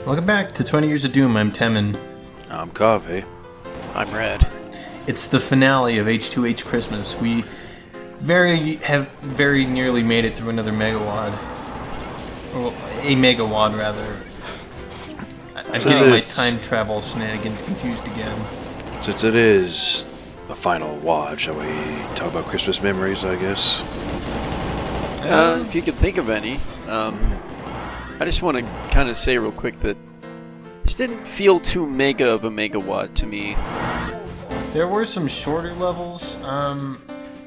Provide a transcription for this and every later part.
Welcome back to 20 Years of Doom. I'm Temin. I'm Coffee. I'm Red. It's the finale of H2H Christmas. We have very nearly made it through another megawad. Well, a megawad, rather. I'm getting my time travel shenanigans confused again. Since it is the final watch, shall we talk about Christmas memories, I guess? If you could think of any. I just want to kind of say real quick that this didn't feel too mega of a megawatt to me. There were some shorter levels, and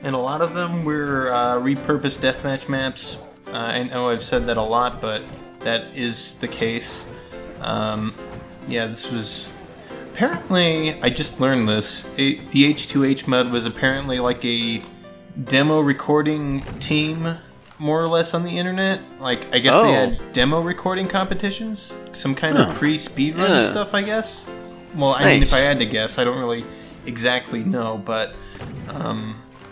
a lot of them were repurposed deathmatch maps. I know I've said that a lot, but that is the case. This was... Apparently, I just learned this. The H2H mod was apparently like a demo recording team, more or less, on the internet. Like, I guess they had demo recording competitions? Some kind of pre-speedrun stuff, I guess? Well, I mean, if I had to guess, I don't really exactly know, but...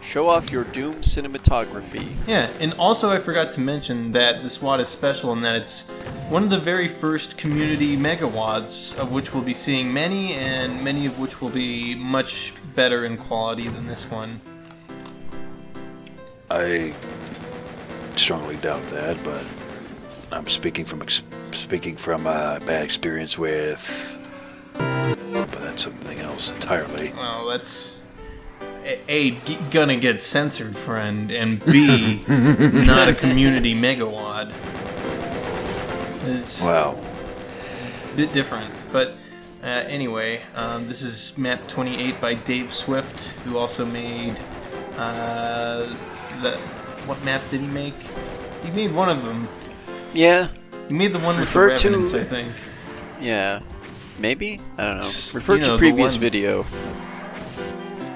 Show off your Doom cinematography. Yeah, and also I forgot to mention that this WAD is special in that it's one of the very first community megawads, of which we'll be seeing many, and many of which will be much better in quality than this one. I strongly doubt that, but I'm speaking from a bad experience with. But that's something else entirely. Well, that's A, gonna get censored, friend, and B, not a community megawad. It's a bit different, but anyway, this is map 28 by Dave Swift, who also made what map did he make? He made one of them. Yeah. He made the one with the Revenants, I think. Yeah. Maybe? I don't know. Refer to previous video.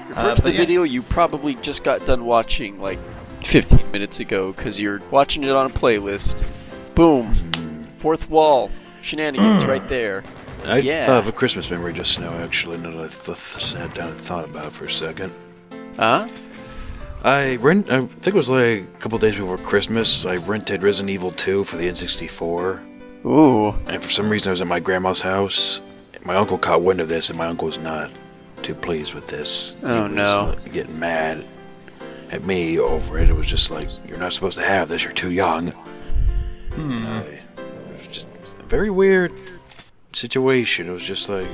Refer to the video you probably just got done watching like 15 minutes ago, because you're watching it on a playlist. Boom. Fourth wall. Shenanigans right there. I thought of a Christmas memory just now, actually, now that I sat down and thought about it for a second. Huh? I think it was like a couple days before Christmas, I rented Resident Evil 2 for the N64. Ooh. And for some reason I was at my grandma's house. My uncle caught wind of this, and my uncle was not too pleased with this. Oh, he was, no. Getting mad at me over it. It was just like, you're not supposed to have this, you're too young. It was just a very weird situation. It was just like,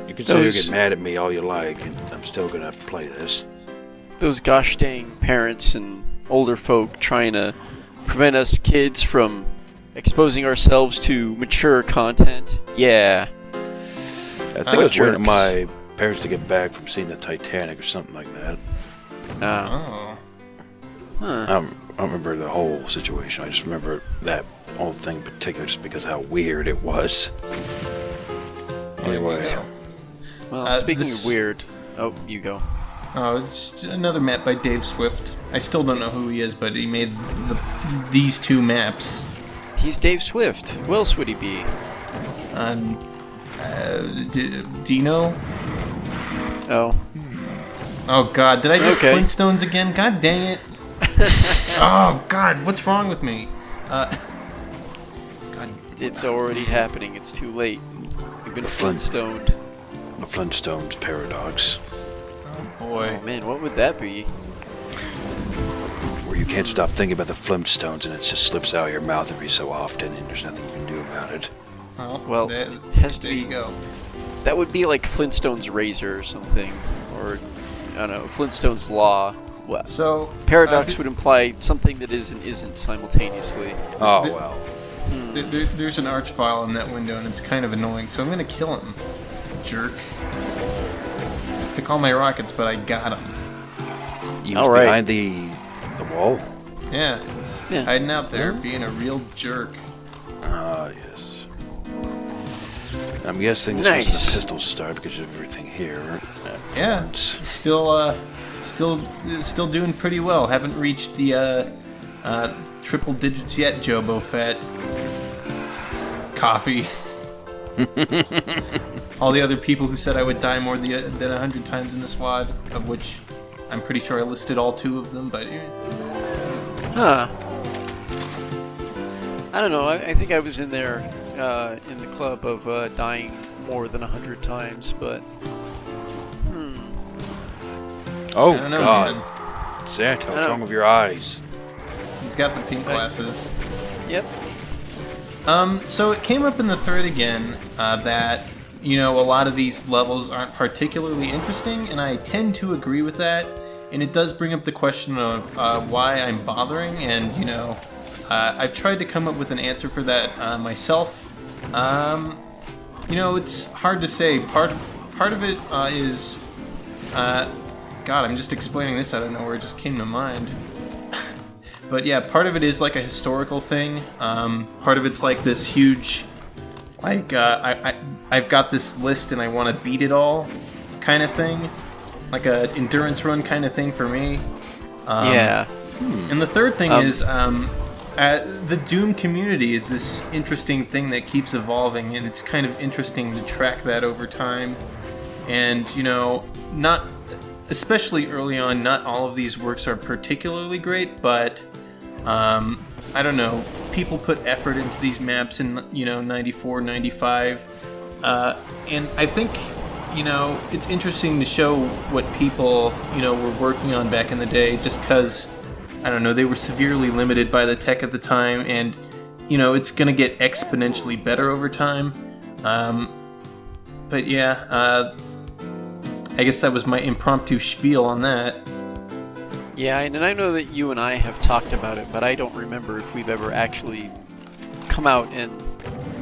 you can say you get mad at me all you like, and I'm still gonna play this. Those gosh dang parents and older folk trying to prevent us kids from exposing ourselves to mature content. Yeah. I think I was waiting for my parents to get back from seeing the Titanic or something like that. Oh. Huh. I don't remember the whole situation. I just remember that whole thing in particular just because how weird it was. Anyway. Well, speaking of weird... Oh, you go. Oh, it's another map by Dave Swift. I still don't know who he is, but he made these two maps. He's Dave Swift. Who else would he be? Do you know? Oh. Oh, God. Did I just Flintstones again? God dang it. Oh, God. What's wrong with me? God. It's already happening. It's too late. You've been Flintstoned. The Flintstones paradox. Oh, boy. Oh, man. What would that be? Where you can't stop thinking about the Flintstones and it just slips out of your mouth every so often and there's nothing you can do about it. Well, there has to be. you go. That would be like Flintstone's razor or something. Or, I don't know, Flintstone's law. Well, so paradox would imply something that is and isn't simultaneously. Oh, well. There's an arch file in that window, and it's kind of annoying, so I'm going to kill him. Jerk. Took all my rockets, but I got him. You was behind the wall? Yeah. Hiding out there, being a real jerk. Ah, yes. I'm guessing this wasn't a pistol start because of everything here. Yeah. Still doing pretty well. Haven't reached the triple digits yet, Jobo Fett. Coffee. All the other people who said I would die more than 100 times in this WAD, of which I'm pretty sure I listed all 2 of them, but... Huh. I don't know. I think I was in there in the club of dying more than 100 times, but Oh I don't know, God, man. Santa, what's wrong with your eyes? He's got the pink glasses. Yep. So it came up in the thread again that, a lot of these levels aren't particularly interesting, and I tend to agree with that. And it does bring up the question of why I'm bothering, and, I've tried to come up with an answer for that myself. It's hard to say. Part of it is... God, I'm just explaining this out of nowhere. It just came to mind. But yeah, part of it is like a historical thing. Part of it's like this huge, like I've got this list and I want to beat it all, kind of thing, like a endurance run kind of thing for me. Yeah. And the third thing is the Doom community is this interesting thing that keeps evolving, and it's kind of interesting to track that over time. And not. Especially early on, not all of these works are particularly great, but I don't know. People put effort into these maps in 94, 95, and I think it's interesting to show what people were working on back in the day, just because I don't know, they were severely limited by the tech at the time, and it's gonna get exponentially better over time. But yeah. I guess that was my impromptu spiel on that. Yeah, and I know that you and I have talked about it, but I don't remember if we've ever actually come out and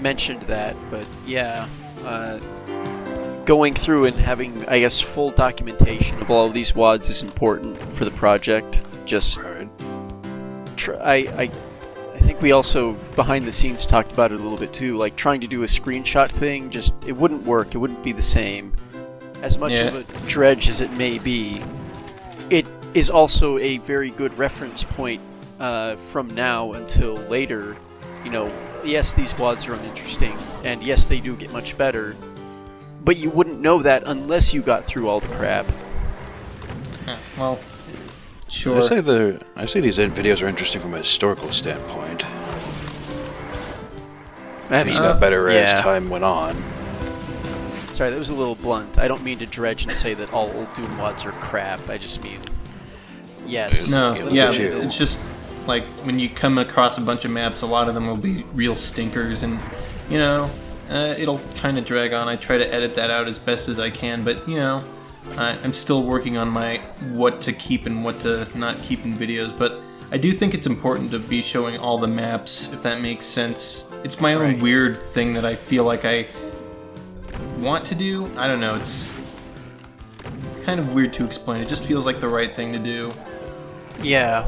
mentioned that. But yeah, going through and having, I guess, full documentation of all of these WADs is important for the project. Just, I think we also, behind the scenes, talked about it a little bit too, like trying to do a screenshot thing, just, it wouldn't work, it wouldn't be the same. As much of a dredge as it may be, it is also a very good reference point from now until later. Yes, these WADs are uninteresting, and yes, they do get much better, but you wouldn't know that unless you got through all the crap. Well, sure. I say these videos are interesting from a historical standpoint. These got better as time went on. Sorry, that was a little blunt. I don't mean to dredge and say that all old Doom WADs are crap. I just mean, yes. No, yeah, it's just like when you come across a bunch of maps, a lot of them will be real stinkers, and it'll kind of drag on. I try to edit that out as best as I can, but I'm still working on my what to keep and what to not keep in videos. But I do think it's important to be showing all the maps, if that makes sense. It's my own weird thing that I feel like I want to do. I don't know, it's kind of weird to explain. It just feels like the right thing to do. Yeah.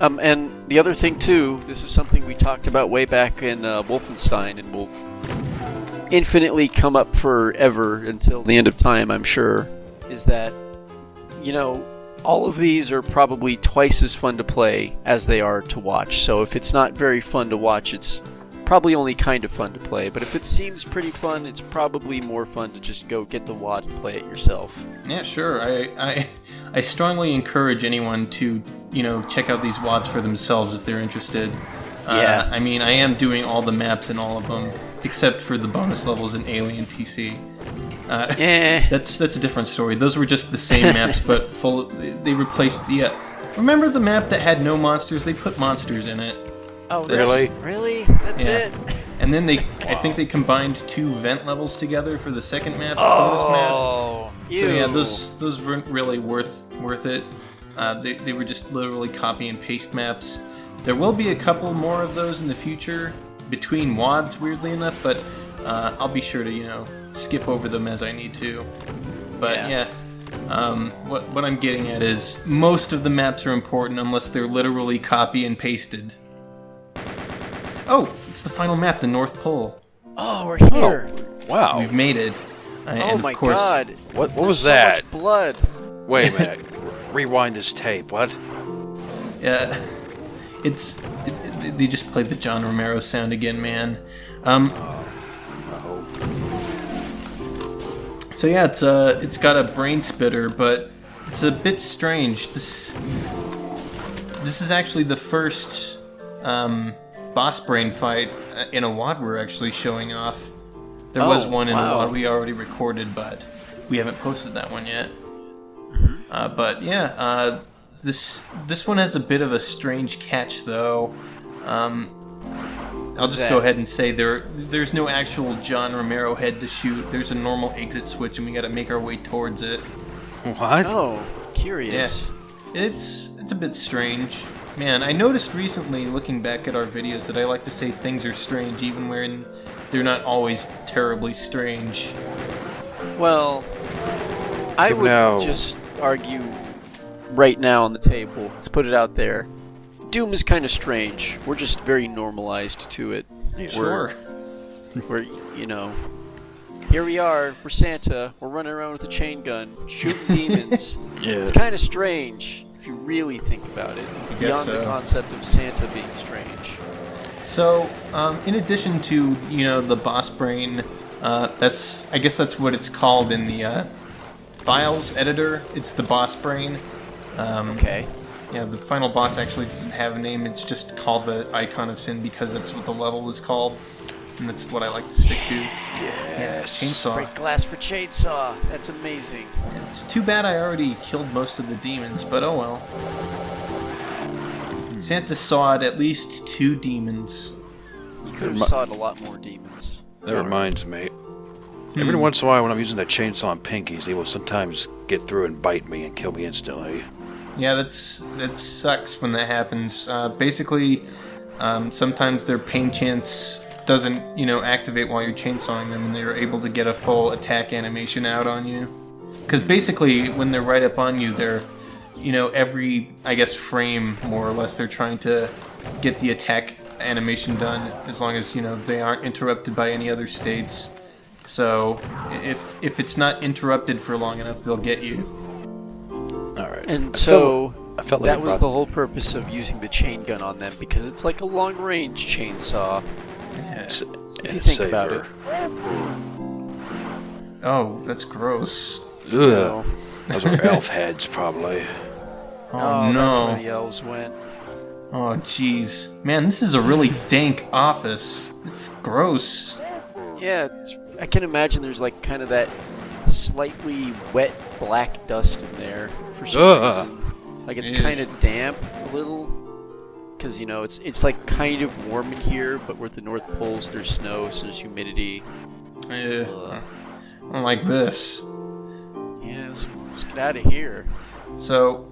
And the other thing too, this is something we talked about way back in Wolfenstein, and will infinitely come up forever until the end of time, I'm sure, is that, all of these are probably twice as fun to play as they are to watch. So if it's not very fun to watch, it's probably only kind of fun to play, but if it seems pretty fun, it's probably more fun to just go get the WAD and play it yourself. Yeah, sure. I strongly encourage anyone to, check out these WADs for themselves if they're interested. Yeah. I mean, I am doing all the maps in all of them, except for the bonus levels in Alien TC. That's a different story. Those were just the same maps, but they replaced the... remember the map that had no monsters? They put monsters in it. Oh, really? Really? That's it? And then I think they combined 2 vent levels together for the second map, the bonus map. Ew. So yeah, those weren't really worth it. They were just literally copy and paste maps. There will be a couple more of those in the future between WADs, weirdly enough, but I'll be sure to skip over them as I need to. But what I'm getting at is most of the maps are important unless they're literally copy and pasted. Oh, it's the final map, the North Pole. Oh, we're here. Oh, wow. We've made it. Oh my god. What was that? So much blood. Wait a minute. Rewind this tape. What? Yeah. They just played the John Romero sound again, man. So yeah, it's got a brain spitter, but it's a bit strange. This is actually the first boss brain fight in a WOD we're actually showing off. There was one in a WOD we already recorded, but we haven't posted that one yet. But yeah, this one has a bit of a strange catch, though. I'll just go ahead and say there's no actual John Romero head to shoot. There's a normal exit switch, and we got to make our way towards it. What? Oh, curious. Yeah, it's a bit strange. Man, I noticed recently, looking back at our videos, that I like to say things are strange, even when they're not always terribly strange. Well, I would just argue right now on the table. Let's put it out there. Doom is kind of strange. We're just very normalized to it. Yeah, sure. We're, you know, here we are. We're Santa. We're running around with a chain gun, shooting demons. Yeah. It's kind of strange if you really think about it. Beyond the concept of Santa being strange. So, in addition to the boss brain, I guess that's what it's called in the files editor. It's the boss brain. Okay. Yeah, the final boss actually doesn't have a name. It's just called the Icon of Sin because that's what the level was called, and that's what I like to stick to. Yeah, chainsaw. Break glass for chainsaw. That's amazing. It's too bad I already killed most of the demons, but oh well. Santa sawed at least 2 demons. You could have sawed a lot more demons. That reminds me. Every once in a while when I'm using that chainsaw on pinkies, he will sometimes get through and bite me and kill me instantly. Yeah, that sucks when that happens. Basically, sometimes their pain chance doesn't, activate while you're chainsawing them, and they're able to get a full attack animation out on you. Because basically, when they're right up on you, they're, every, I guess, frame, more or less, they're trying to get the attack animation done, as long as, they aren't interrupted by any other states. So, if it's not interrupted for long enough, they'll get you. Alright. And so, I felt like that was the whole purpose of using the chain gun on them, because it's like a long-range chainsaw. Yeah. If you think about it. Oh, that's gross. Ugh. Those are elf heads, probably. Oh, no. That's where the elves went. Oh, jeez. Man, this is a really dank office. It's gross. Yeah, I can imagine there's like kind of that slightly wet black dust in there for some reason. Like it's kind of damp a little, because it's like kind of warm in here, but with the North Poles there's snow, so there's humidity. I don't like this. Yeah, let's get out of here. So,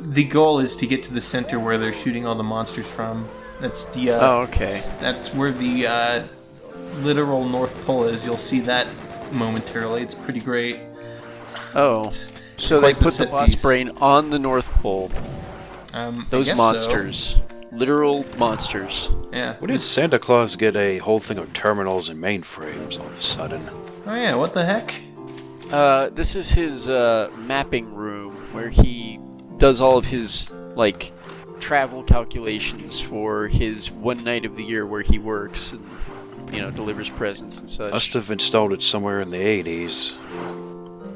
the goal is to get to the center where they're shooting all the monsters from. That's the okay. That's where the literal North Pole is. You'll see that momentarily. It's pretty great. Oh, so they put the boss brain on the North Pole. Those monsters. Literal monsters. Yeah. When did Santa Claus get a whole thing of terminals and mainframes all of a sudden? Oh yeah, what the heck? This is his mapping room where he does all of his travel calculations for his one night of the year where he works and delivers presents and such. Must have installed it somewhere in the 80s.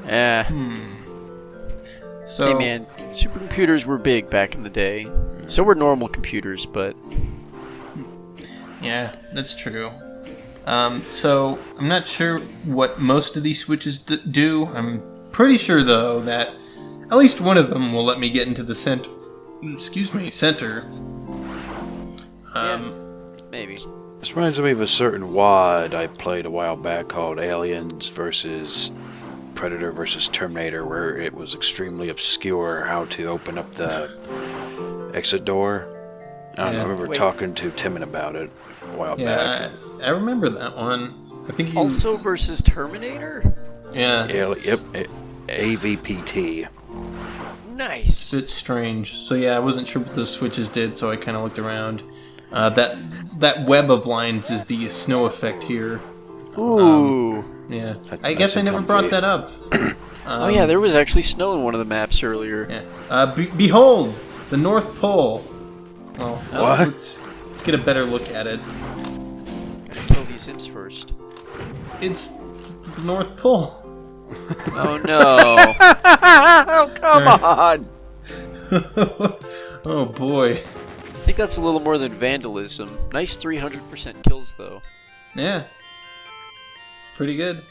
Yeah. So, hey man, supercomputers were big back in the day. So were normal computers, but... Yeah, that's true. So, I'm not sure what most of these switches do. I'm pretty sure, though, that at least one of them will let me get into the center. Yeah, maybe. This reminds me of a certain WOD I played a while back called Aliens versus Predator versus Terminator, where it was extremely obscure how to open up the exit door. I remember talking to Timon about it a while back. I remember that one. I think Also versus Terminator? Yeah. Yep. AVPT. Nice. It's strange. So yeah, I wasn't sure what those switches did, so I kind of looked around. That web of lines is the snow effect here. Ooh. Yeah. I guess I never brought that up. Oh yeah, there was actually snow in one of the maps earlier. Yeah. Behold, the North Pole. Well, what? Let's get a better look at it. Kill these imps first. It's the North Pole. Oh no. Oh, come on! Oh boy. think that's a little more than vandalism. Nice 300% kills, though. Yeah. Pretty good.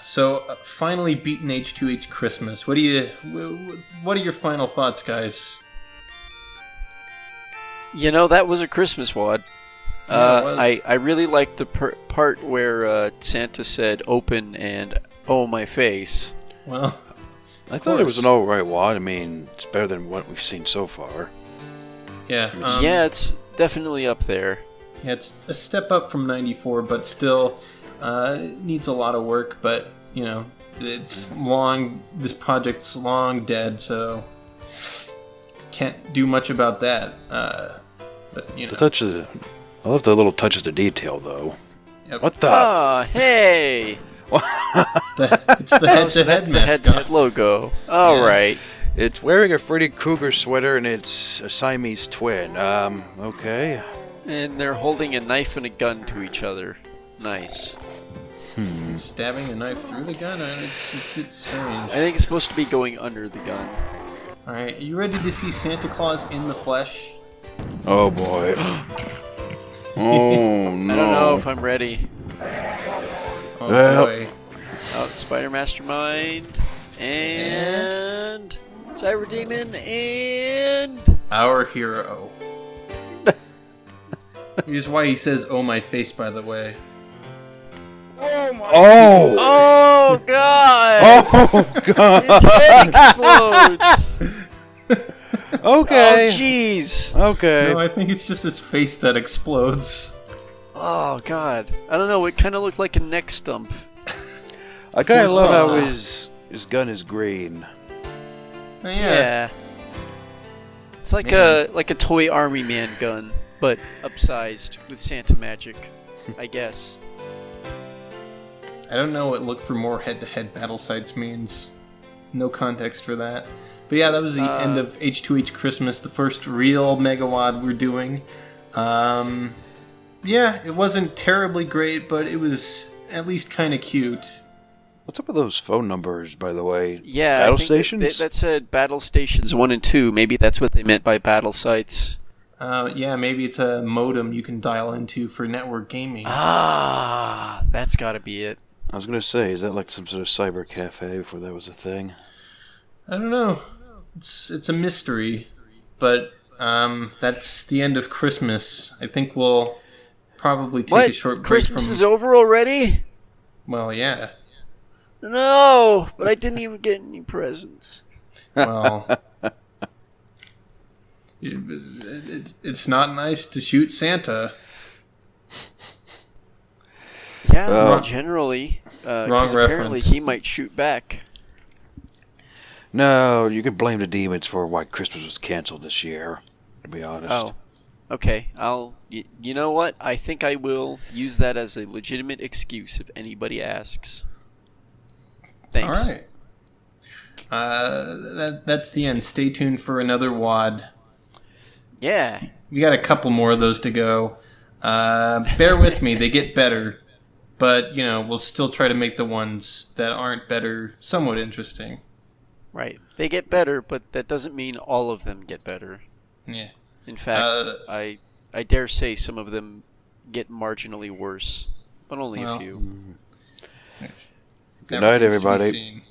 So finally beaten H2H Christmas. What are your final thoughts, guys? You know, that was a Christmas wad. Yeah, it was. I really liked the part where Santa said "open" and "oh my face." Well, I thought it was an alright wad. I mean, it's better than what we've seen so far. yeah. Yeah, it's definitely up there. Yeah, it's a step up from 94, but still needs a lot of work. But, you know, it's long. This project's long dead, so can't do much about that. But, you know. I love the little touches of detail, though. Yep. What the? Ah, hey! It's the head-to-head that's the mascot. head-to-head logo. All Yeah. right. It's wearing a Freddy Krueger sweater, and it's a Siamese twin. Okay. And they're holding a knife and a gun to each other. Nice. Stabbing a knife through the gun? It's a bit strange. I think it's supposed to be going under the gun. Alright, are you ready to see Santa Claus in the flesh? Oh boy. Oh no. I don't know if I'm ready. Oh Well. boy. Oh, Spider Mastermind and Cyber Demon and Our hero. Here's why he says, "Oh my face," by the way. Oh! oh god! Oh god! His head explodes. Okay. Oh jeez. Okay. No, I think it's just his face that explodes. Oh god. I don't know. It kind of looked like a neck stump. I kind of Poor love how Santa. his gun is green. Oh, Yeah. It's like Man. a toy army man gun, but upsized with Santa magic, I guess. I don't know what look for more head-to-head battle sites means. No context for that. But yeah, that was the end of H2H Christmas, the first real Megawad we're doing. Yeah, it wasn't terribly great, but it was at least kind of cute. What's up with those phone numbers, by the way? Yeah, Battle I think stations? That said battle stations 1 and 2. Maybe that's what they meant by battle sites. Yeah, maybe it's a modem you can dial into for network gaming. Ah, that's got to be it. I was gonna say, is that like some sort of cyber cafe before that was a thing? I don't know. It's a mystery, but that's the end of Christmas. I think we'll probably take a short break Christmas from. is over already? Well, yeah. No, but I didn't even get any presents. Well, it's not nice to shoot Santa. Yeah, Oh. generally. Wrong 'cause apparently reference. he might shoot back. No, you can blame the demons for why Christmas was canceled this year, to be honest. Oh, okay. You know what? I think I will use that as a legitimate excuse if anybody asks. Thanks. All right. That's the end. Stay tuned for another WAD. Yeah. We got a couple more of those to go. Bear with me; they get better, but you know we'll still try to make the ones that aren't better somewhat interesting. Right. They get better, but that doesn't mean all of them get better. Yeah. In fact, I dare say some of them get marginally worse, but only Well, a few. Good night, Never needs to be everybody. seen.